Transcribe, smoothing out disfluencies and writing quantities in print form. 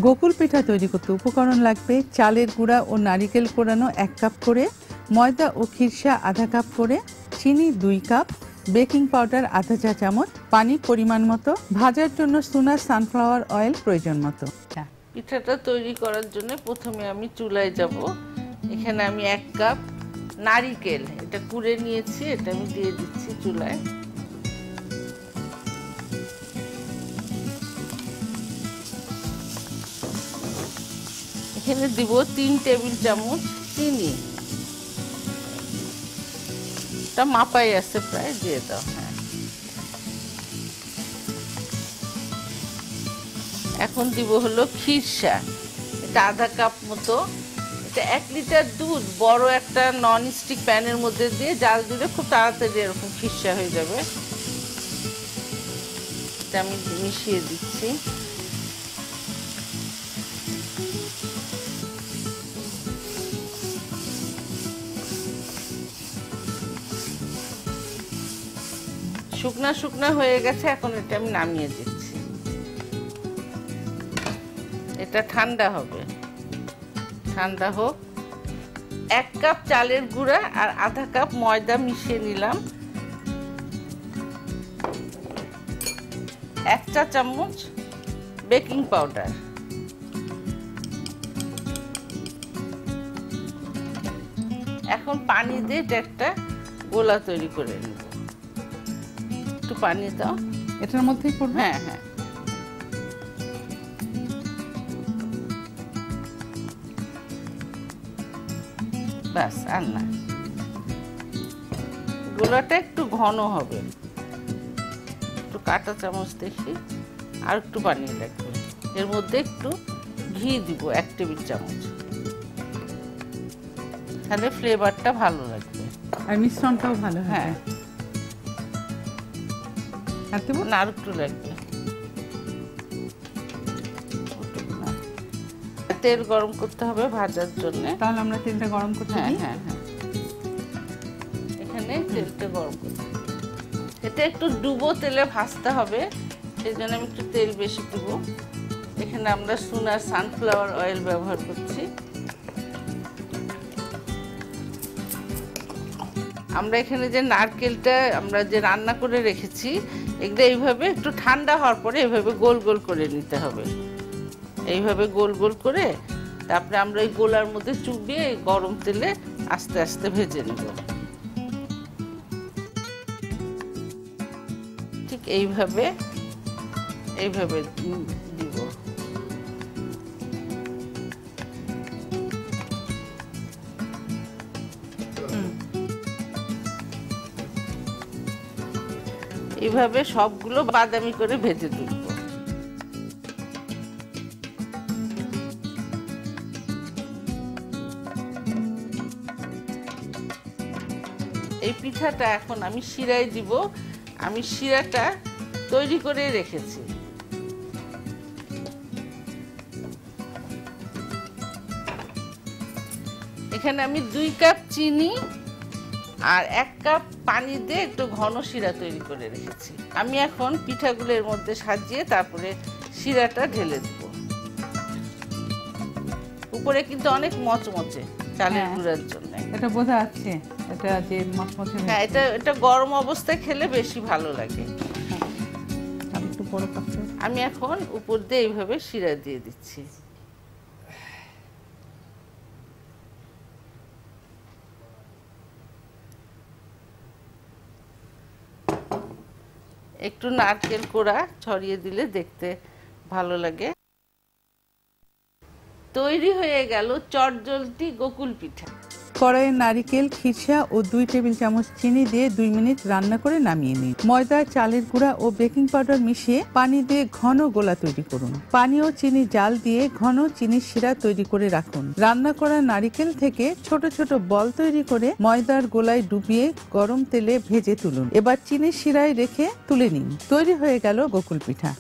গোকুল পিঠা তৈরি করতে উপকরণ লাগবে চালের গুঁড়া ও নারিকেল কোড়ানো 1 কাপ করে, ময়দা ও খিরসা আধা কাপ করে, চিনি 2 কাপ, বেকিং পাউডার আধা চা চামচ, পানি পরিমাণ মতো, ভাজার জন্য চুনা সানফ্লাওয়ার অয়েল প্রয়োজন মতো। পিঠাটা তৈরি করার জন্য প্রথমে আমি চুলায় যাব। এখানে আমি 1 কাপ নারিকেল এটা কুড়ে নিয়েছি, এটা আমি দিয়ে দিচ্ছি চুলায়। এখানে দিব 3 টেবিল চামচ চিনি, এটা মাপাই আছে প্রায়, দিয়ে দাও। হ্যাঁ, এখন দিব হলো খিরসা, এটা আধা কাপ মতো। এটা 1 লিটার দুধ বড় একটা নন স্টিক প্যানের মধ্যে দিয়ে জাল দিলে খুব তাড়াতাড়ি এরকম খিরসা হয়ে যাবে। এটা আমি মিশিয়ে দিচ্ছি। শুকনা শুকনা হয়ে গেছে, এখন এটা আমি নামিয়ে দিচ্ছি। এটা ঠান্ডা হবে, ঠান্ডা হোক। 1 কাপ চালের গুঁড়া আর আধা কাপ ময়দা মিশিয়ে নিলাম। 1 চা চামচ বেকিং পাউডার, এখন পানি দিয়ে একটা গোলা তৈরি করে নেব। একটু পানি দাও, এটার মধ্যেই করব। হ্যাঁ হ্যাঁ, বাস আর না। গোলাটা একটু ঘন হবে, একটু কাঁটা চামচ দেখি, আর একটু পানি লাগবে। এর মধ্যে একটু ঘি দিব 1 টেবিল চামচ, তাহলে ফ্লেভারটা ভালো লাগবে আর মিশ্রণটাও ভালো হবে। হ্যাঁ, আর দেব না, আর একটু লাগবে। তেল গরম করতে হবে ভাজার জন্য। তাহলে আমরা তেলটা গরম করতে হ্যাঁ দিই। হ্যাঁ হ্যাঁ, এখানে তেলটা গরম করতে হবে। এটা একটু ডুবো তেলে ভাজতে হবে, সেই জন্য আমি একটু তেল বেশি দেব। এখানে আমরা সোনার সানফ্লাওয়ার অয়েল ব্যবহার করছি। আমরা এখানে যে নারকেলটা আমরা যে রান্না করে রেখেছি, এগুলো এইভাবে একটু ঠান্ডা হওয়ার পরে এইভাবে গোল গোল করে নিতে হবে। এইভাবে গোল গোল করে তারপরে আমরা এই গোলার মধ্যে চুবিয়ে গরম তেলে আস্তে আস্তে ভেজে নেব। ঠিক এইভাবে এইভাবে দিব। এইভাবে সবগুলো বাদামি করে ভেজে তুলব। এই পিঠাটা এখন আমি শিরায় দিব। আমি শিরাটা তৈরি করে রেখেছি। এখানে আমি 2 কাপ চিনি আর 1 কাপ পানি দিয়ে একটু ঘন শিরা তৈরি করে রেখেছি। আমি এখন পিঠাগুলোর মধ্যে সাজিয়ে তারপরে শিরাটা ঢেলে দেব। উপরে কিন্তু অনেক মচমচে চালের গুঁড়ার জন্য, এটা বোঝা যাচ্ছে। এটা যে মচমচে, হ্যাঁ, এটা গরম অবস্থায় খেলে বেশি ভালো লাগে। একটু বড় পাত্রে আমি এখন উপর দিয়ে এইভাবে শিরা দিয়ে দিচ্ছি। একটু নারকেল কোড়া ছড়িয়ে দিলে দেখতে ভালো লাগে। তৈরি হয়ে গেল চটজলদি গোকুল পিঠা। কড়াইয়ে নারিকেল, খিরসা ও 2 টেবিল চামচ চিনি দিয়ে 2 মিনিট রান্না করে নামিয়ে নিন। ময়দা, চালের গুঁড়া ও বেকিং পাউডার মিশিয়ে পানি দিয়ে ঘন গোলা তৈরি করুন। পানি ও চিনি জাল দিয়ে ঘন চিনির শিরা তৈরি করে রাখুন। রান্না করা নারিকেল থেকে ছোট ছোট বল তৈরি করে ময়দার গোলায় ডুবিয়ে গরম তেলে ভেজে তুলুন। এবার চিনির শিরায় রেখে তুলে নিন। তৈরি হয়ে গেল গোকুল পিঠা।